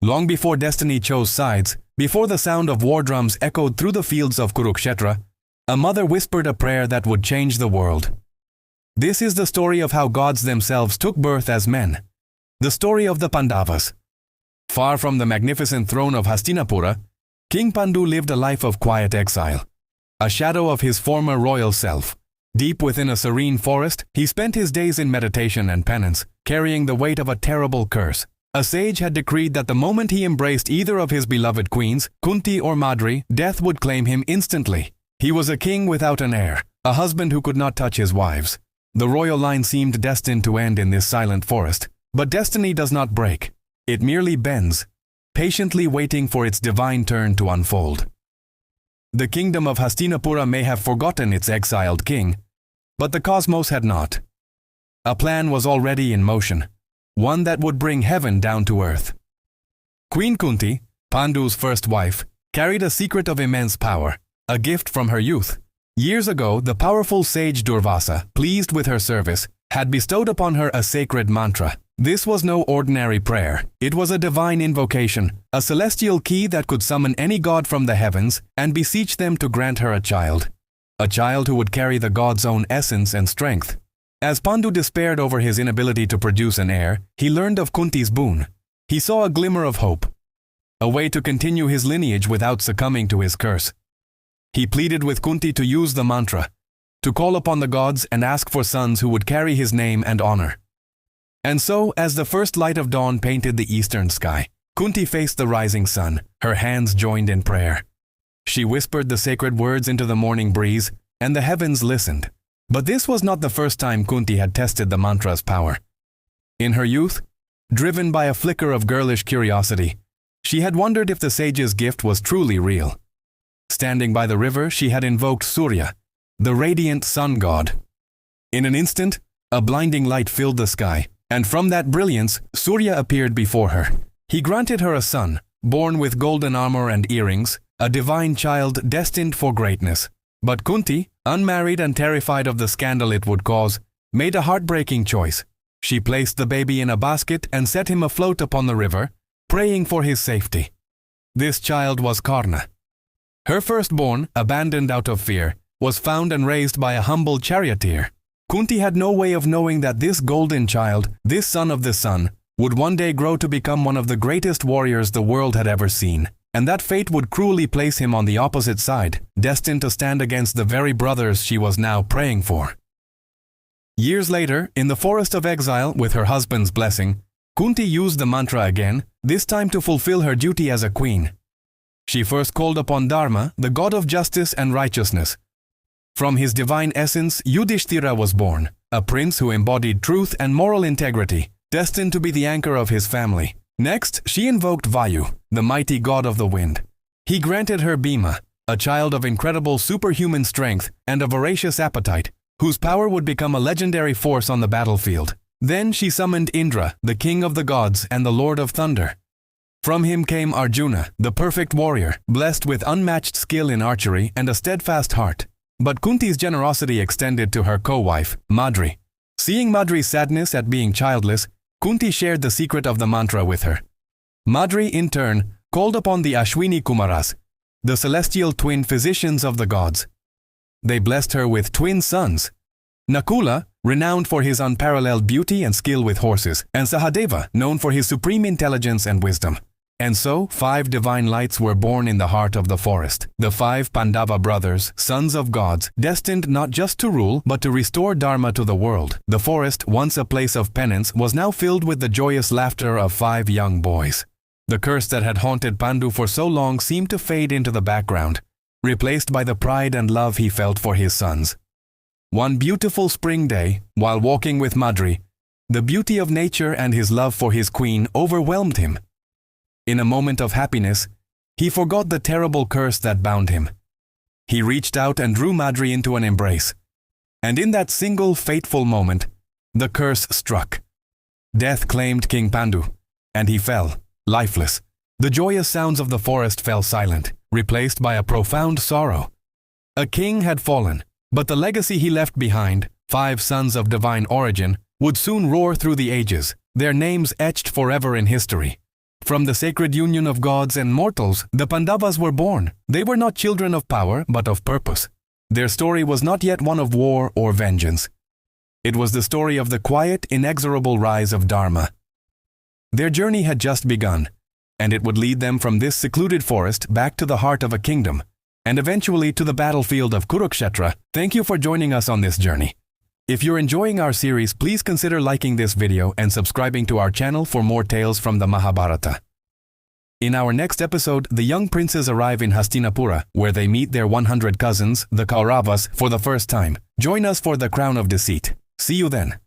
Long before destiny chose sides, before the sound of war drums echoed through the fields of Kurukshetra, a mother whispered a prayer that would change the world. This is the story of how gods themselves took birth as men. The story of the Pandavas. Far from the magnificent throne of Hastinapura, King Pandu lived a life of quiet exile, a shadow of his former royal self. Deep within a serene forest, he spent his days in meditation and penance, carrying the weight of a terrible curse. A sage had decreed that the moment he embraced either of his beloved queens, Kunti or Madri, death would claim him instantly. He was a king without an heir, a husband who could not touch his wives. The royal line seemed destined to end in this silent forest. But destiny does not break. It merely bends, patiently waiting for its divine turn to unfold. The kingdom of Hastinapura may have forgotten its exiled king, but the cosmos had not. A plan was already in motion, one that would bring heaven down to earth. Queen Kunti, Pandu's first wife, carried a secret of immense power, a gift from her youth. Years ago, the powerful sage Durvasa, pleased with her service, had bestowed upon her a sacred mantra. This was no ordinary prayer. It was a divine invocation, a celestial key that could summon any god from the heavens and beseech them to grant her a child who would carry the god's own essence and strength. As Pandu despaired over his inability to produce an heir, he learned of Kunti's boon. He saw a glimmer of hope, a way to continue his lineage without succumbing to his curse. He pleaded with Kunti to use the mantra, to call upon the gods and ask for sons who would carry his name and honor. And so, as the first light of dawn painted the eastern sky, Kunti faced the rising sun, her hands joined in prayer. She whispered the sacred words into the morning breeze, and the heavens listened. But this was not the first time Kunti had tested the mantra's power. In her youth, driven by a flicker of girlish curiosity, she had wondered if the sage's gift was truly real. Standing by the river, she had invoked Surya, the radiant sun god. In an instant, a blinding light filled the sky, and from that brilliance, Surya appeared before her. He granted her a son, born with golden armor and earrings, a divine child destined for greatness. But Kunti, unmarried and terrified of the scandal it would cause, made a heartbreaking choice. She placed the baby in a basket and set him afloat upon the river, praying for his safety. This child was Karna. Her firstborn, abandoned out of fear, was found and raised by a humble charioteer. Kunti had no way of knowing that this golden child, this son of the sun, would one day grow to become one of the greatest warriors the world had ever seen, and that fate would cruelly place him on the opposite side, destined to stand against the very brothers she was now praying for. Years later, in the forest of exile with her husband's blessing, Kunti used the mantra again, this time to fulfill her duty as a queen. She first called upon Dharma, the god of justice and righteousness. From his divine essence, Yudhishthira was born, a prince who embodied truth and moral integrity, destined to be the anchor of his family. Next, she invoked Vayu, the mighty god of the wind. He granted her Bhima, a child of incredible superhuman strength and a voracious appetite, whose power would become a legendary force on the battlefield. Then she summoned Indra, the king of the gods and the lord of thunder. From him came Arjuna, the perfect warrior, blessed with unmatched skill in archery and a steadfast heart. But Kunti's generosity extended to her co-wife, Madri. Seeing Madri's sadness at being childless, Kunti shared the secret of the mantra with her. Madri, in turn, called upon the Ashwini Kumaras, the celestial twin physicians of the gods. They blessed her with twin sons, Nakula, renowned for his unparalleled beauty and skill with horses, and Sahadeva, known for his supreme intelligence and wisdom. And so, 5 divine lights were born in the heart of the forest. The 5 Pandava brothers, sons of gods, destined not just to rule, but to restore Dharma to the world. The forest, once a place of penance, was now filled with the joyous laughter of 5 young boys. The curse that had haunted Pandu for so long seemed to fade into the background, replaced by the pride and love he felt for his sons. One beautiful spring day, while walking with Madri, the beauty of nature and his love for his queen overwhelmed him. In a moment of happiness, he forgot the terrible curse that bound him. He reached out and drew Madri into an embrace. And in that single fateful moment, the curse struck. Death claimed King Pandu, and he fell, lifeless. The joyous sounds of the forest fell silent, replaced by a profound sorrow. A king had fallen, but the legacy he left behind, 5 sons of divine origin, would soon roar through the ages, their names etched forever in history. From the sacred union of gods and mortals, the Pandavas were born. They were not children of power, but of purpose. Their story was not yet one of war or vengeance. It was the story of the quiet, inexorable rise of Dharma. Their journey had just begun, and it would lead them from this secluded forest back to the heart of a kingdom, and eventually to the battlefield of Kurukshetra. Thank you for joining us on this journey. If you're enjoying our series, please consider liking this video and subscribing to our channel for more tales from the Mahabharata. In our next episode, the young princes arrive in Hastinapura, where they meet their 100 cousins, the Kauravas, for the first time. Join us for the Crown of Deceit. See you then.